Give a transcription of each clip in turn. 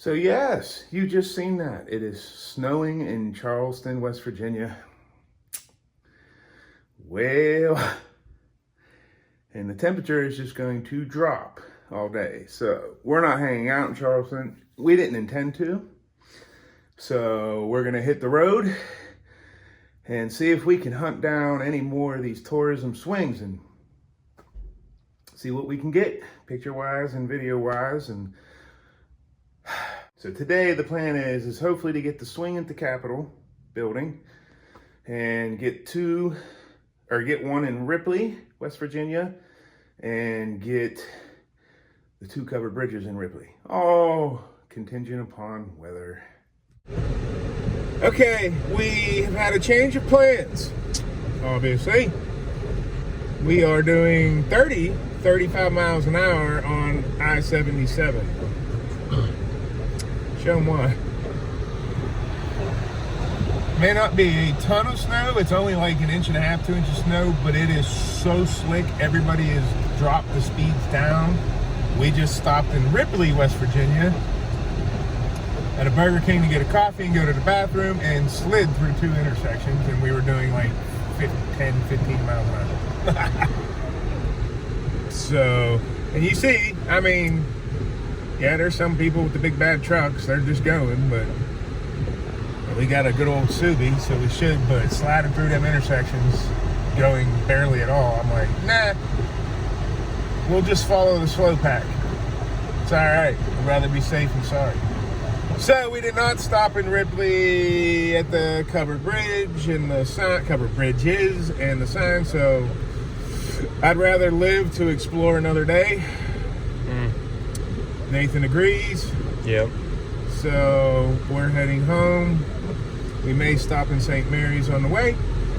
So yes, you just seen that. It is snowing in Charleston, West Virginia. Well, and the temperature is just going to drop all day. So we're not hanging out in Charleston. We didn't intend to. So we're gonna hit the road and see if we can hunt down any more of these tourism swings and see what we can get picture-wise and video-wise. And so today the plan is hopefully to get the swing at the Capitol building and get one in Ripley, West Virginia, and get the 2 covered bridges in Ripley. All contingent upon weather. Okay, we have had a change of plans, obviously. We are doing 35 miles an hour on I-77. Show them why. May not be a ton of snow. It's only like 1.5 inches, 2 inches of snow, but it is so slick. Everybody has dropped the speeds down. We just stopped in Ripley, West Virginia at a Burger King to get a coffee and go to the bathroom, and slid through 2 intersections, and we were doing like 10, 15 miles an hour. So, and you see, I mean, yeah, there's some people with the big bad trucks, they're just going, but we got a good old Subi, so we should, but sliding through them intersections, going barely at all, I'm like, nah, we'll just follow the slow pack. It's all right, I'd rather be safe than sorry. So we did not stop in Ripley at the covered bridge and the sign, covered bridges and the sign, so I'd rather live to explore another day. Nathan agrees. Yep. So we're heading home. We may stop in St. Mary's on the way.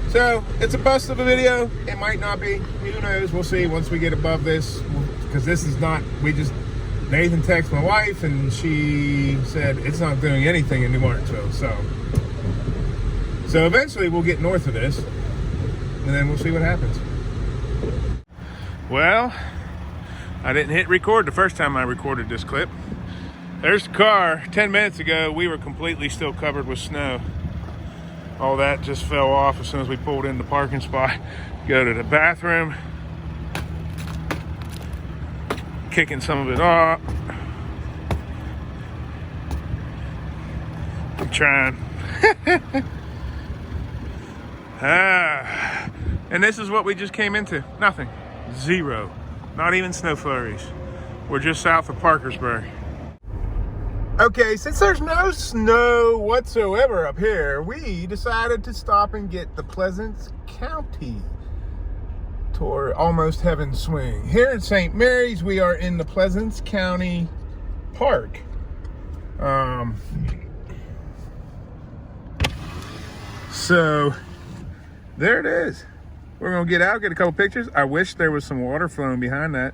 So it's a bust of a video. It might not be. Who knows? We'll see once we get above this, because this is not, Nathan texted my wife and she said it's not doing anything in New Martinsville. So eventually we'll get north of this and then we'll see what happens. Well, I didn't hit record the first time I recorded this clip. There's the car. 10 minutes ago, we were completely still covered with snow. All that just fell off as soon as we pulled in the parking spot. Go to the bathroom. Kicking some of it off. I'm trying. And this is what we just came into. Nothing. Zero. Not even snow flurries. We're just south of Parkersburg. Okay, since there's no snow whatsoever up here, we decided to stop and get the Pleasant County tour, Almost Heaven swing. Here in St. Mary's, we are in the Pleasant County Park. So there it is. We're gonna get out, get a couple pictures. I wish there was some water flowing behind that.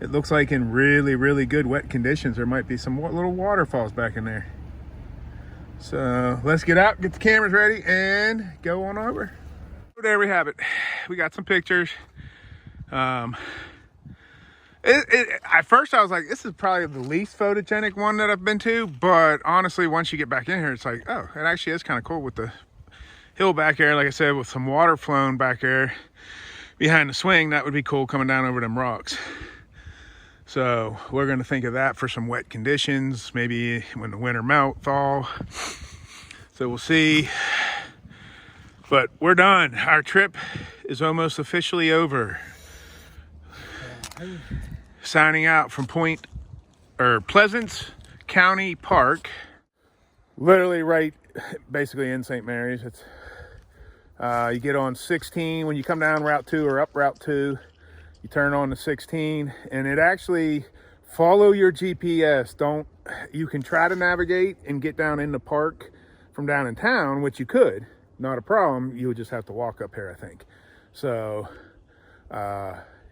It looks like in really, really good wet conditions, there might be some little waterfalls back in there. So let's get out, get the cameras ready, and go on over. There we have it. We got some pictures. At first I was like, this is probably the least photogenic one that I've been to, but honestly, once you get back in here, it's like, oh, it actually is kind of cool with the hill back there, like I said, with some water flowing back there behind the swing. That would be cool coming down over them rocks. So we're going to think of that for some wet conditions, maybe when the winter thaw. So we'll see. But we're done. Our trip is almost officially over. Signing out from Pleasant County Park. Literally right, basically in St. Mary's. It's you get on 16 when you come down Route 2 or up Route 2. You turn on the 16, and it actually follow your GPS. You can try to navigate and get down in the park from down in town, which you could, not a problem. You would just have to walk up here, I think. So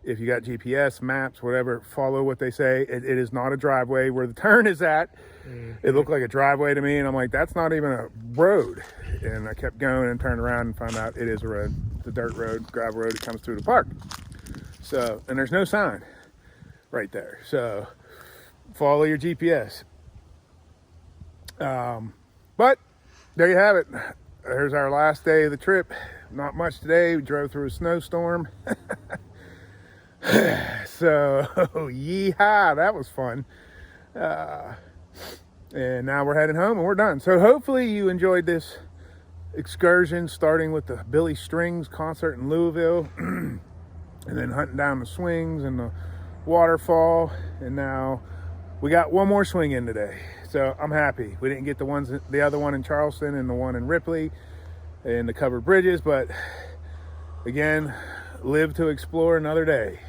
if you got GPS, maps, whatever, follow what they say. It is not a driveway where the turn is at. It looked like a driveway to me, and I'm like, that's not even a road. And I kept going and turned around and found out it is a road. It's a dirt road, gravel road that comes through the park. So, and there's no sign right there. So follow your GPS. But there you have it. There's our last day of the trip. Not much today. We drove through a snowstorm. So, yeehaw, that was fun. And now we're heading home and we're done. So hopefully you enjoyed this excursion, starting with the Billy Strings concert in Louisville, and then hunting down the swings and the waterfall. And now we got one more swing in today. So I'm happy. We didn't get the other one in Charleston and the one in Ripley and the covered bridges, but again, live to explore another day.